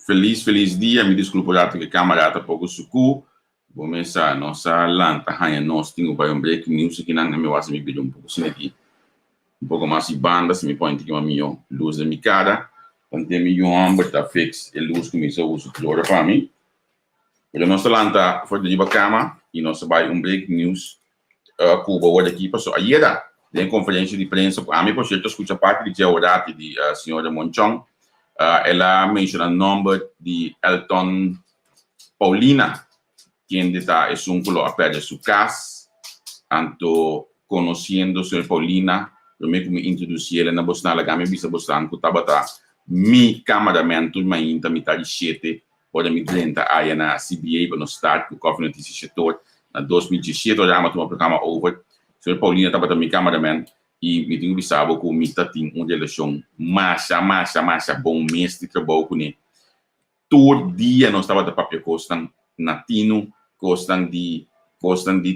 feliz dia. Me desculpo já que camarada pouco sucu. Vou começar nossa lanta hanha nós temos para break news que não me vai me pedir um pouco aqui. Um pouco mais de banda, se me põe aqui uma minha luz da minha cara. Quando tem minha ombro tá fix, e luz começou a usar cloro para mim. Pero nossa lanta foi de cama e nossa vai break news Cuba hoje aqui passou. Ayer tem conferência de imprensa. A mim, por certo, escuta parte de orate de senhora Monchong. Ela menciona o nome de Elton Paulina, quien es un culo a perder su casa. Anto conociendo a señora Paulina, yo me introducí ela na bosna la game bisa bosna ko tabata mi cameraman tu ma inta mi tali 7 ora mi 30 aí na CBA para no start com Coffee Notícias Setor na 2017 já ma tu programa over. Señora Paulina tabata mi cameraman e me tenho bisabo com mi tatin uma relação massa bom mês de trabalho com ele. Todo dia nós estava da papel costan natino, costan de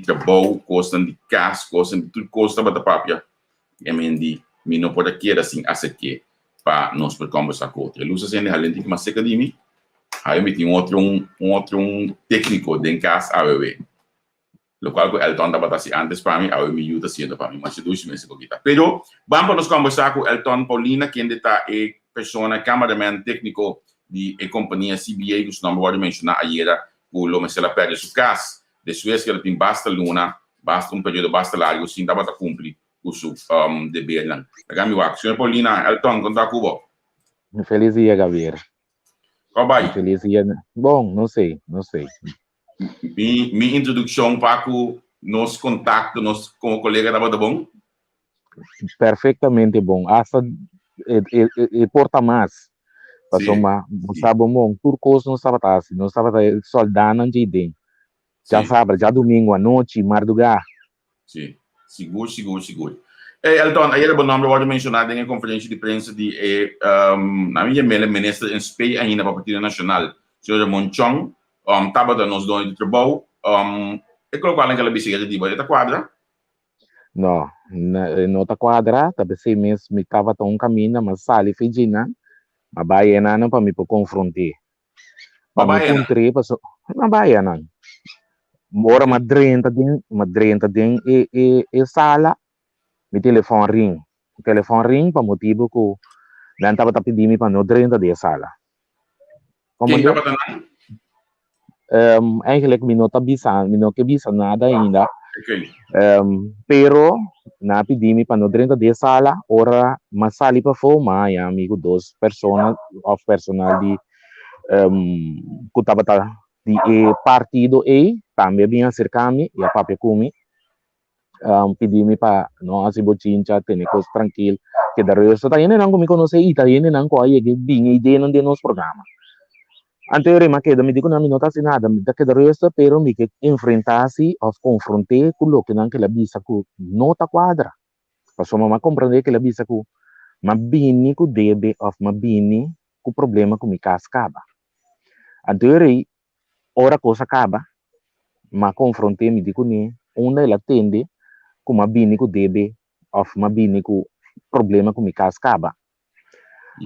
trabalho, costan de casa, costan de tudo costa da papel. E me não pode querer assim que para nós por conversar com outro. Luz assim a lente que mais seca de mim. Aí me tinha um técnico de casa a ver. Lo qual el Elton estava assim antes para mim, aí me ajuda sendo para mim, mas se 2 meses pouquinho. Pero vamos nos conversar com Elton Paulina, que está é pessoa cameraman técnico de companhia CBA, que o nome pode mencionar ayer, o nome se ela perde sua casa. Depois que ela tem basta luna, basta período basta largo, sim, dá para cumprir o seu dever lá. Agora, meu senhor Paulina, Elton, conta Cuba. Feliz dia, Gabriel. Qual vai? Feliz dia. Bom, não sei. Minha introdução para o nosso contato com o colega estava bom? Perfeitamente bom. Essa porta mais. Passou uma, sabe, bom, turcos não estava assim, não estava soldando de dentro. Já sabe, já domingo à noite, madrugada. Sim, seguro. Elton, aí era bom nome, eu vou mencionar na conferência de imprensa de na minha ministra em Espanha ainda para a Partida Nacional, senhora Monchong, estava dando os donos de trabalho, e colocou naquela bicicleta de boa, quadra? Não, não está quadra, tá bem mesmo, me estava tão caminho, mas sali fedina, mas baiana não para me confrontar. Para me encontrar, passou, na baiana. Ora madrenta den e sala, mi telefone ring para motivo que dan tava pedindo para no drenta de sala. Quem estava dando? Eigenlijk mi não que bisa nada ainda. Pero na pedindo para no drenta de sala, ora mas sali para fora, ya amigo dos personal de que tava de partido também bem acercar-me e a papel comigo. Pedi-me para nós e bochincha ter coisa tranquilo que da resto tá ainda não me conhece e tá ainda não conhece que bem ideia não de nosso programa anteriormente que da me digo não me nota assim nada da que da resto pero me que enfrentar-se ou confrontar com o que não que ela bisa que nota quadra para mama compreender que ela bisa que ma bini que debe ou ma bini que problema que me cascaba anteriormente ora cosa acaba ma confrontei me digo nem onde ela tende como bini que debe ou ma bini que problema que me cascaba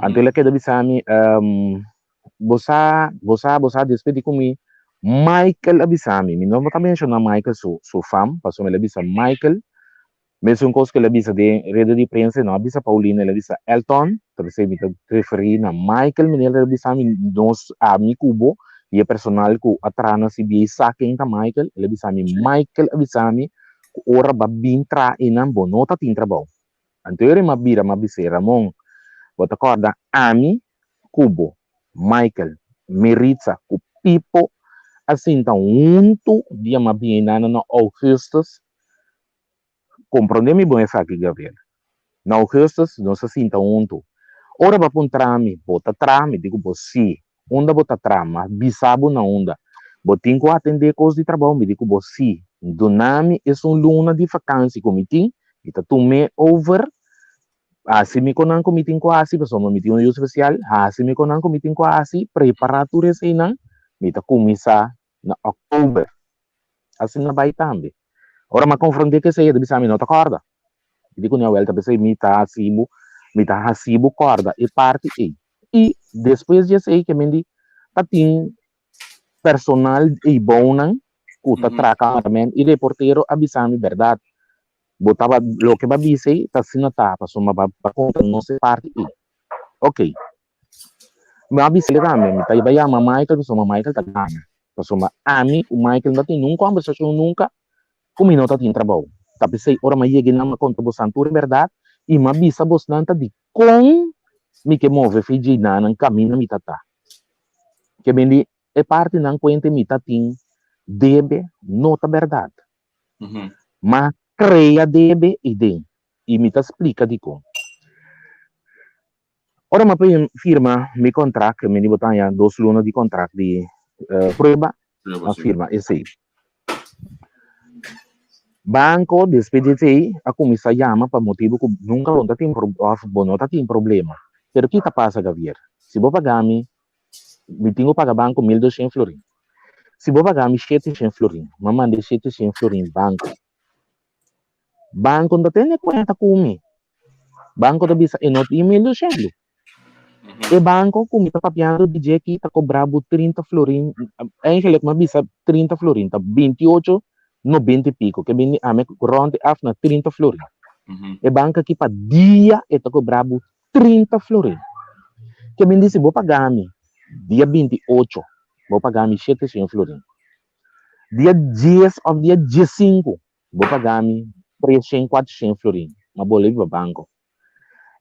então ela quer avisar-me você despede comigo Michael avisar-me não vou mencionar Michael sua fã passou ela avisa Michael mesmo coisa que ela avisa de rede de imprensa não avisa Paulina ela avisa Elton talvez me referir na Michael me ela avisar-me nós amigo cubo e a personal que atrana se bem saquem da Michael ela Michael avisar-me ora babin tra inam bonota tin trabalho anterior mabira mabisera Ramon bota corda Ami Cubo Michael Meritza o Pipo assim então dia mabina no Augustus compreende bem essa aqui Gabriel na Augustus não se sinta ora ba pun trami bota trami digo você onda bota trama bisabo na onda botin ko atender coisas de trabalho me digo você do nome é luna de vacância comitim e tá tume over assim me conan comitim quase pessoa me meeting especial assim me conan comitim quase preparatura sina me tá começar na October assim na vai também ora ma confrontei que sei de bisa me não tá corda digo não ela também me tá hasibo corda e parte e depois de sei que me tating personal e bonan kuta cameraman e reportero avisando verdade. Botava lo que babise tá sina tapa so maba conta não se parte e ok me avise também me tá iba a Michael so Michael tá ganha so ma ami o Michael não tem nunca conversação nunca com minuto tem trabalho tapi sei ora ma yegue na conta bo santura verdade e ma bisa bos nanta di com mi que move fiji na nan caminho mi tata que bendi é parte não conta mi tatin debe nota verdade ma crea debe idem e me explica de como. Ora ma firma mi contrato, me botanha 2 lunas de contrato de prova, a firma esse. Banco despedite a comissa chama para motivo que nunca lonta tem problema. Pero que tá passa Javier? Se vou pagar me tenho pagar banco 1.200 florin. Se vou pagar me 700 florin, manda 700 florin banco. Banco não tem conta comigo. Banco da bisa enot email do chelo. E banco como tá papiando de dia que tá cobrado 30 florin. É que uma bisa 30 florin, tá 28 no 20 pico, que bem a me ronde af na 30 florin. E banco aqui para dia e tá cobrado 30 florin. Que bem disse vou pagar me dia 28, vou pagar me 700 florin. Dia 10 ou dia 15, vou pagar me 300, 400 florin, mas vou levar banco.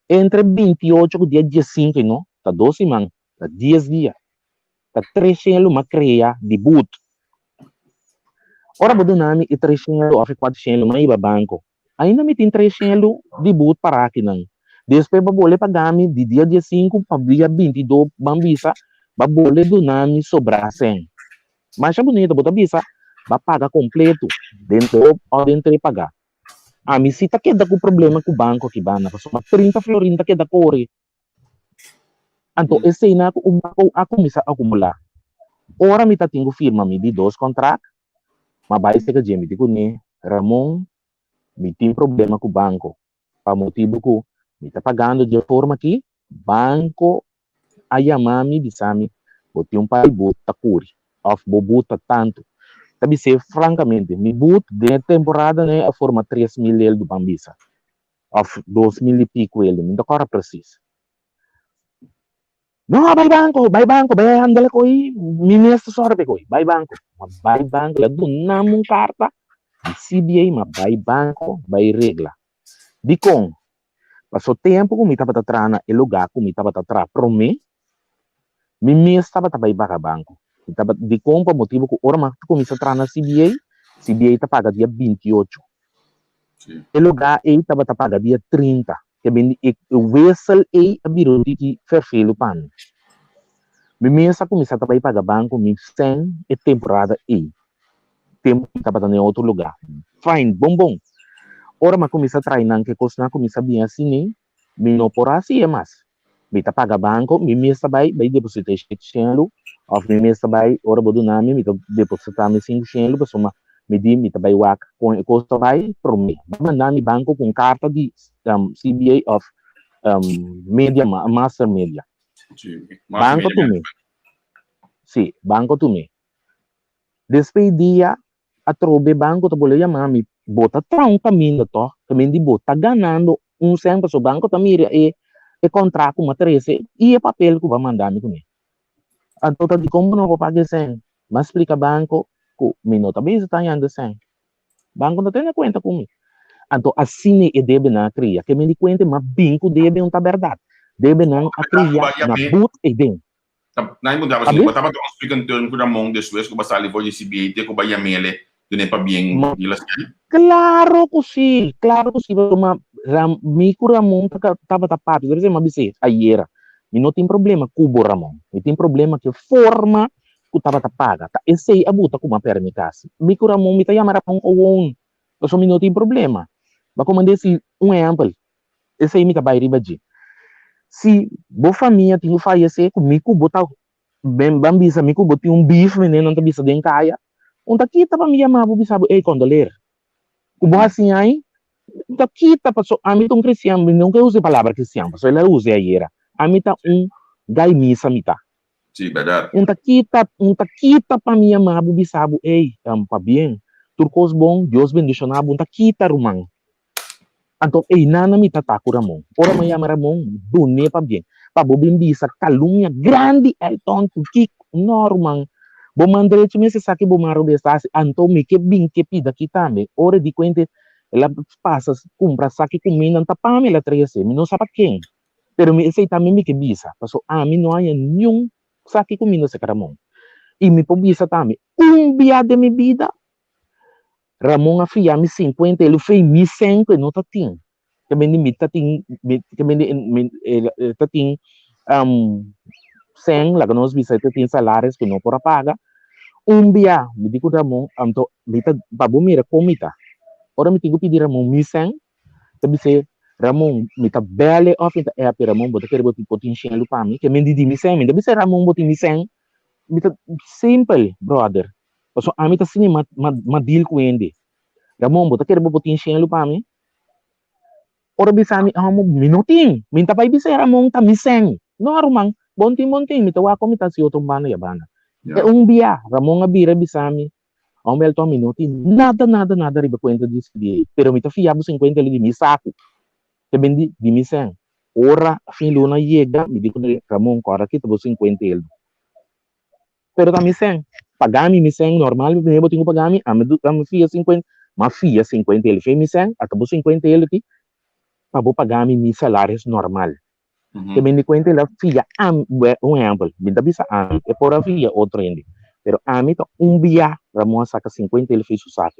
Entre 28 e dia 15, não? Tá 12 semanas, tá 10 dias. Tá 300 uma creia de boot. Ora, vou dar e 300 ou 400 mas iba banco. Ainda me tem 300 de boot para aqui, não. Depois, vou levar pagar-me de dia 15 para dia 22, bambisa, vou levar sobrar 100. Mas é bonito, vou bisa, vai pagar completo, dentro ou dentro de pagar. A mim se tá queda com problema com o banco aqui, bana, só 30 florin tá queda corre. Então, esse aí o banco a começar a acumular. Ora, me tá tendo firma me de 2 contratos, mas vai ser que me digo, né, Ramon, me tem problema com o banco, para motivo que me tá pagando de forma que banco a chamar-me, bisame, vou ter pai bota curi, of bota tanto. Tapi se francamente, mi boot de temporada né a forma 3.000 ele do Bambisa. Of 2.000 e pico ele, não decora preciso. Não, vai banco, vai andar com aí, ministro sorbe com aí, vai banco, lá do namo carta, CBA, mas vai banco, vai regla. De com, passou tempo que me tava atrás e lugar que me tava atrás para mim, me mesmo tava vai para banco. Então, de compra motivo que ora mas começa a entrar na CBA tá paga dia 28. Sim. E lugar aí tava tá paga dia 30. Que bem o vessel aí a biro de ferfelo pan. Me mesmo começa a pagar banco me sem e temporada aí. Tempo tava em outro lugar. Fine, bom. Ora mas começa a treinar que coisa começa bem assim, me não por assim é mais. Me tá paga banco, me mesmo vai depositar cheio. Of me mesmo vai ora bodo nami me depositar me 500 para soma me di me tabai wak com custo vai pro me mandar me banco com carta de CBA of media master media banco tu me sim banco tu me depois dia a trobe banco tu boleh chamar me bota um caminho to também de bota ganhando sempre so banco também e contrato com matriz e papel que vai mandar me comigo. Então, de como não vou pagar 100, mas explica banco que me nota bem está andando 100. Banco não tem conta comigo. Então, assim é deve na cria, que me di conta, mas banco deve não tá verdade. Deve não a cria na boot e dentro. Na imo dapat sini, batapa to explican turn ko ramong después ko basali for CBA ko ba yamele dune pa bien gilas kan? Claro que sim, mas mico ramong tava tapado, deve ser uma bicê, ayer. E não tem problema com o Ramon. E tem problema que forma que estava paga. Esse aí abuta com uma permitasse. Me que o Ramon me tá chamando para um. Então, não tem problema. Mas como disse exemplo, esse aí me tá vai riba de. Se boa família tem que fazer comigo, botar bem bambisa, me que botar bife, menino, não tá bisa dentro caia. Onde aqui tá para me chamar, vou bisa, ei, condoler. O boa assim aí, daqui tá para a mim tão cristiano, não quer usar a palavra cristiano, só ela usa aí era. A mim tá gai missa mita. Sim, verdade. Unta kita pa minha mabu bisabu, pa bien. Turcos bom, Deus bendicionado, unta kita rumang. Anto, nana mi tataku ramon. Ora maya maramon, dune pa bien. Pa bobin bisa, kalumnya grande, Elton, tukik, normang. Bo mandre tu mese saki bo maro bestasi, anto mi ke bin ke pida kita me. Ora di quente, ela passa, compra saki comida, tapame la 13, mi non sa pa quem. Pero mi ese também mi ke bisa. Paso mi no haya nenhum saki comida sa karamon. E mi po bisa também. Dia de mi vida, Ramon afia mi 50, ele fez mi 100, que não tá tim. Que me tá tim, que me tá tim 100, lá que nós bisa tá tim salários que não pora paga. Dia, me digo Ramon, anto, bita babu mira comita. Ora me tenho pedir Ramon mi 100, que bisa Ramon, me tá bele off, é a Ramon, bota querer botar potencial lupa mi, que me di mi 100, me bisa Ramon botar mi 100, me tá simple, brother. Paso a mi tá sini ma deal com ele. Ramon, bota querer botar potencial lupa mi. Ora bisa mi mo minuting, minta pa bisa Ramon ta mi 100. No rumang, bonting, me tá wa ko mi tá si outro bana ya bana. Yeah. Dia, Ramon abira bisa mi. Melton minuti, nada riba kwento disso dia. Pero me tá fiado 50 ali de mi saco. Que bendi di mi 100. Ora, fin luna llega, me dico Ramon, agora aqui tá 50 ele. Pero tá mi 100. Pagami mi 100 normal, me botinho pagami, me fia 50, ma fia 50 ele fez mi 100, acabou 50 ele aqui. Pa bo pagami mi salários normal. Que bendi kwento la fia um exemplo, me dá bisa e por a fia outro ende. Pero ami tá dia, Ramon saca 50 ele fez o saco.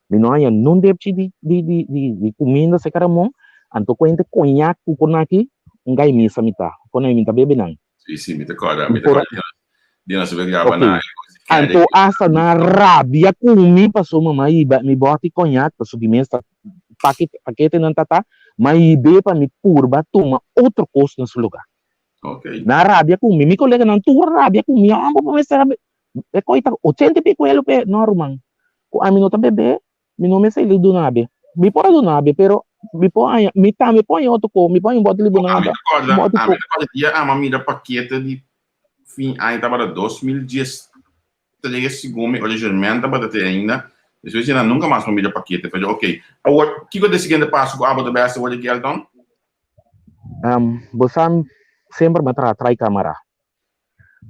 Me não há não deve de comida se Ramon, anto kwente conhaque com aqui, ngai misa mita, quando mita bebe não. Sim, me recorda. Di na sabergaba na. Anto asa na rabia kumi paso mamãe me bota conhaque paso de mesa paquete não tata, mas be para me curva toma outro custo nesse lugar. Ok. Na rabia kumi, mi colega não tua rabia kumi, amo para me saber. É coita 80 pico ele pe normal. A mim não tá bebê, mi não me sei do nabe. Mi pora do nabe, pero mi põe outro co, mi põe um bote de nada. A mami da paquete de fim aí tava da 2010 segundo, originalmente tava até ainda. Depois ainda nunca mais comida paquete, falei, ok. O que eu decidi seguinte passo com a aba do besta hoje aqui, Elton? Bosan sempre me trai câmera.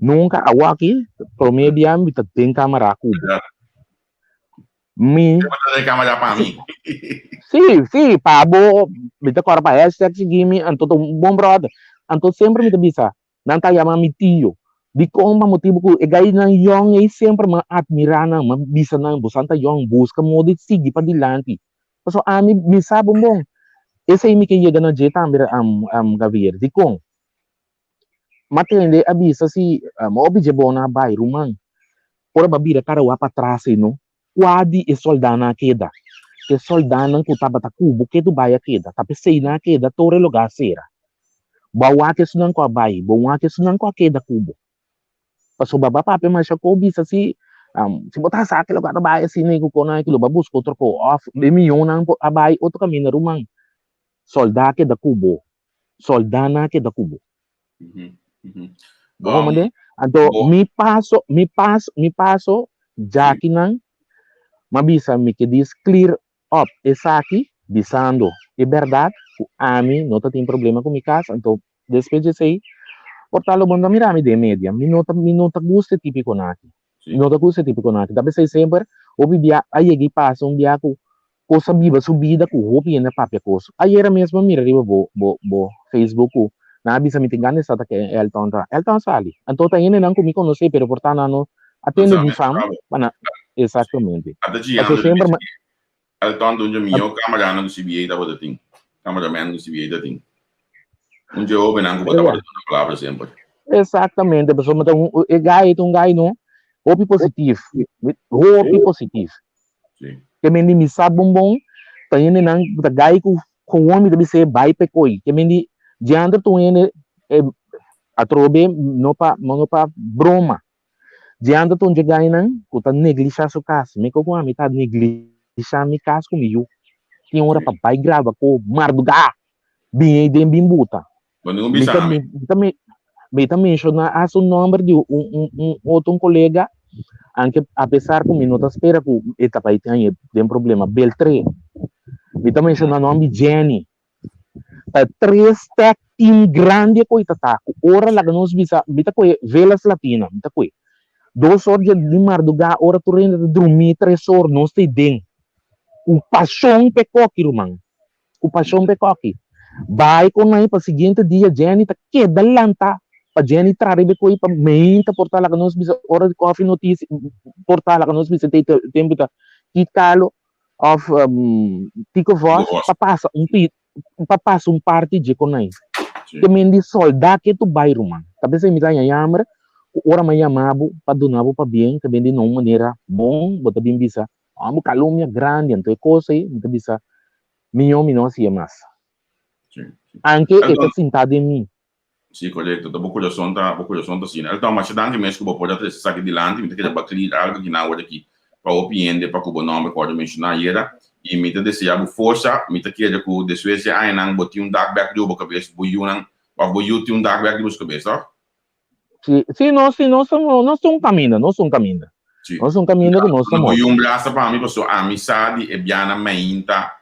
Nunca awaki promedia mi tem câmera cubo. Mi tem câmera para mim. Sim, pabo, me tá cora para hashtag seguimi, anto um bom brother. Anto sempre me tá bisa. Não tá yama mi tio. Di ko ang motivo ko gay na young ay sempre ma-admira na mabisa na bosan ta young busca mo di sige pa dilanti. So ami misa bombong. Ese mi kaya na jeta amira Gavier di kong matende abisa si obije bona bay rumang. Ora babira cara wa patrase no. Quadi e soldana queda. Que soldana kutaba ta kubo que tu baya queda. Tapi sei na queda tore lugar sera. Bawa que sunan ko bay, bawa que sunan ko queda kubo. Paso baba pape mas ko bisa si botar sa aquele lugar baya sini ko na aquilo babus ko outro ko off de milhão na abay outro caminho rumang. Soldake da kubo. Soldana que da kubo. Bom, mande. Ando mi paso jaki nang mabisa mi que diz clear up essa aqui bisando. É verdade, o ami não tem problema com mi casa, então despeje sei. Portalo bom da mirami de média. Mi nota gusto típico naki. Nota gusto típico naki. Dabe sei sempre o bibia aí passa dia ko sabiba subida ko hopi na papia coso. Ayer mesmo mira riba bo Facebook ko. Nabisa mi tingane sa ta que Elton sali. Anto ta yene nang kumi conosce pero portana no atende di fam pana exatamente. Paso sempre Elton do mio camera não se via da boda ting. Cameraman não se via da ting. Um dia open ang ko bota palavra sempre. Exatamente, pessoal, então um gai no hopi positivo. Hopi positivo. Sim. Que mendi mi sa bombom ta yene nang ta gai ko homem deve ser bai pe koi. Que mendi diante tu yene atrobe no pa broma. Diante tu gai nang ko ta neglixa su casa. Me ko ami ta neglixa mi casa comigo. Tinha hora pa bai grava ko marduga. Bem bimbuta. Quando não bisa. beta menciona a su nombre de outro colega, anche a pesar que o minuto espera que etapa aí tem problema. Beltré, beta menciona o nome Jenny. Três team grande ko itataku. Ora lá nos bita ko velas latina, bita ko. 2 horas de marduga, ora tu renda de dormir 3 horas, não sei bem. O paixão pecoque, irmão. O paixão pecoque. Vai com nós para o seguinte dia, Jenny tá queda lanta. Para Jenny trazer com aí para meinta portar lá que nós bisa hora de coffee notícia portar lá que nós bisa tempo tá quitalo of tico voz para passa parte de com nós. Que mendi soldado que tu vai, irmão. Talvez me dá yamra, ora amanhã mabo para donar para bem, que mendi não maneira bom, bota bem bisa. Amo calúnia grande, então é coisa aí, então bisa minho se mais. Anche è sentado em mim. Sì, corretto. Dopo quello sono sì. Allora, ma c'è anche messo che può dare sa che di lanti, mi che da clear algo che na ora aqui para opiende para cubo nome pode mencionar era e me te deseja força, me te quer que de Suécia aí não boti dark back do boca cabeça, buiu não, para buiu dark back do cabeça. Sim, nós somos caminho, nós somos caminho. Nós somos caminho que nós somos. Buiu braço para mim, pessoa, amizade e biana mainta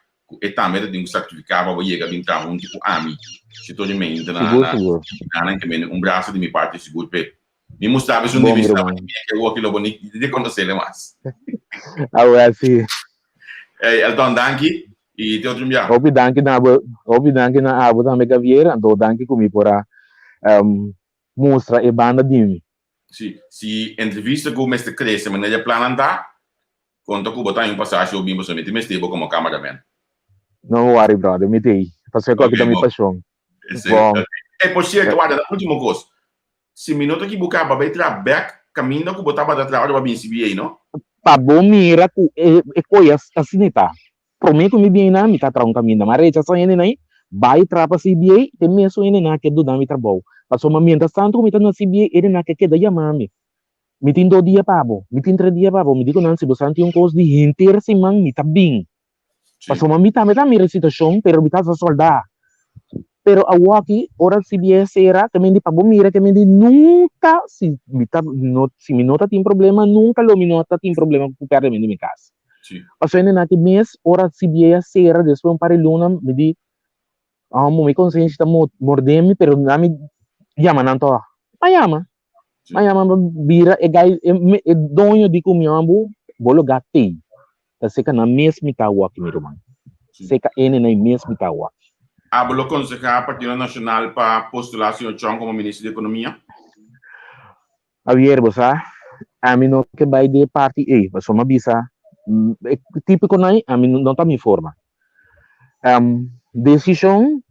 e também tem que sacrificar para chegar bem cá um tipo ami. Se todo mundo na que me braço de minha parte seguro pe. Me mostrava isso de vista que eu aquilo bonito de conhecer ele mais. Ah, sim. Então, danke e te outro dia. Obi danke na abo também Gaviera, então danke comigo para mostrar a banda de mim. Sim, se entrevista com o mestre cresce, mas ele plana andar, conta com botar em passagem ou bem você me tem como cameraman. Não worry, brother, me dei. Passei com aqui também paixão. É por certo, guarda, a última coisa. Se minuto que buscar para ir back, caminho que botar para trás, para bem se bem, não? Para bom mira é coisa assim tá. Prometo me bem na me tá tra caminho, mas recha só ele aí, vai trapa se bem, tem mesmo ele na que do dá me trabalho. Passou uma mientras tanto me tá na se bem, ele na que da mami. Me tem 2 dias para bo, me tem 3 dias para bo, me digo não se você tem coisa de inteira semana me tá bem. Passou uma me tá mira situação, pero me tá soldado. Pero aqui, ora se viesse era, também de pabo mira, também de nunca, se me nota tem problema, nunca lo me nota tem problema com o pé de minha casa. Passou ainda naquele mês, ora se viesse era, depois para luna, me di, me consciência está mordendo, pero não me chama não tô, mas chama, vira, é dono de comiambo, bolo gatei, tá seca na mesma itaú aqui, meu irmão, seca ele na mesma itaú. Hablo aconsejar Partido Nacional para postular señor Chong como ministro de Economia? Javier, você, a mim não que vai de parte A, você me avisa, típico a mim não tá me informa. Decisão,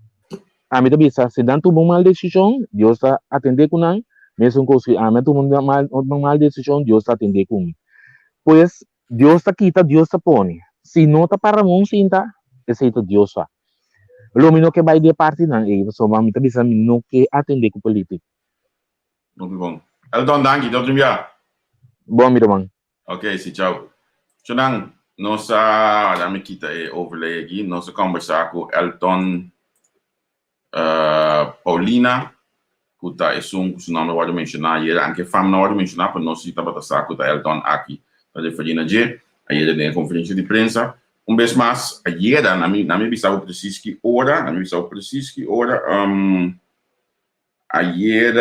a mim te avisa, se dan tu mal decisão, Deus está atender com nós, mesmo que a mim tu mal decisão, Deus está atender com mim. Pois, Deus está quita, Deus está põe. Se não tá para mão, sinta, aceita Deus está. Lo mino que vai de parte não, so vamos te bisa mino que atender com político. Muito bom. Elton, danke, outro dia. Bom, meu irmão. Ok, sim, tchau. Então, nossa, já me quita overlay aqui, nossa conversar com Elton Paulina, que tá, é seu nome pode mencionar, e anche fama não pode mencionar, para nós está para saco da Elton aqui, para definir na G, aí ele tem conferência de imprensa. Vez mais, ayer, na minha visão preciso que hora, ayer,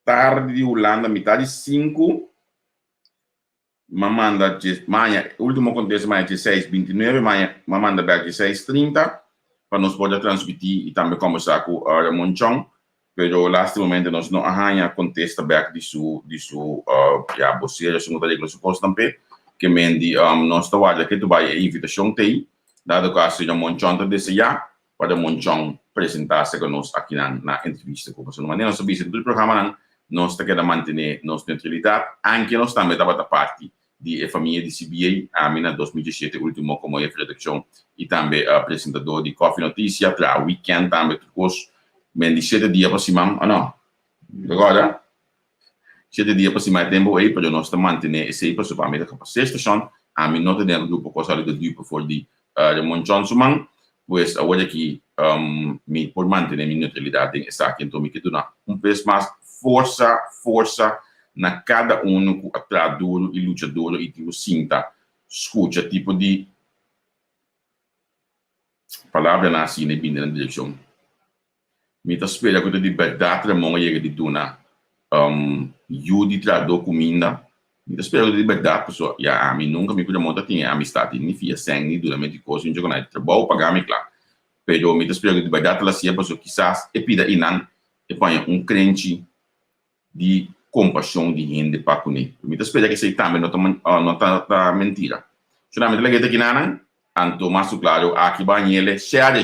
tarde, Holanda, metade 5, manda, manhã, último acontece manhã 16:29, manhã, manda back 16:30, para nós poder transmitir e também conversar com o Ramon Chong, pero last momento nós não arranha contesta back de sua você já segunda regra suposto também, que mendi nós trabalha que tu vai a invitação tem dado que seja Monchon te desejar para Monchon apresentar-se conosco aqui na entrevista com você. De maneira nós sabemos do programa nós quer manter nossa neutralidade, anche nós também estava da parte de família de CBA a mina 2017 último como é redação e também apresentador de Coffee Notícia para weekend também tudo mendi 7 dias para cima não agora 7 dias para cima tempo aí para nós manter esse para sua família capacidade station a mim não tem grupo coisa do grupo for de Ramon Johnson pois agora aqui me por manter minha neutralidade em essa então me quedo na vez mais força na cada que atrador e lutador e tipo sinta escuta tipo de palavra nasce na binda na direção me tá espera que de verdade a mão chega de tuna eu de trador comida me tá espera de verdade pessoa a mim nunca me podia montar tinha amistade nem fia sangue durante coisa não jogar trabalho pagar me claro pero me tá espera de verdade ela se pessoa quizás e pida inan e põe crente de compaixão de gente para com ele. Me espera que sei também não tá mentira. Chama me que nana, anto mais claro aqui banhele, share,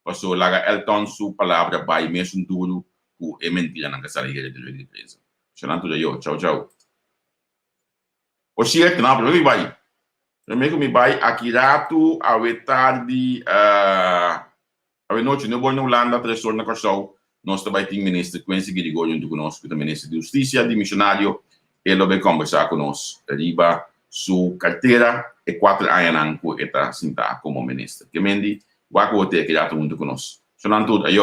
passou lá Elton su palavra vai mesmo duro o é mentira na casa da empresa. Chama tudo eu, tchau. O chia que não, me vai. Me vai aqui rato, a tarde, a noite no Borno Holanda, 3 horas na Corsau. Nós também temos ministro Quincy Guirigo junto conosco, o ministro de Justiça, de Missionário, ele vai conversar conosco, riba sua carteira e 4 anos que está sentado como ministro. Que mendi, vai ter que já junto conosco. Sonando tudo, aí,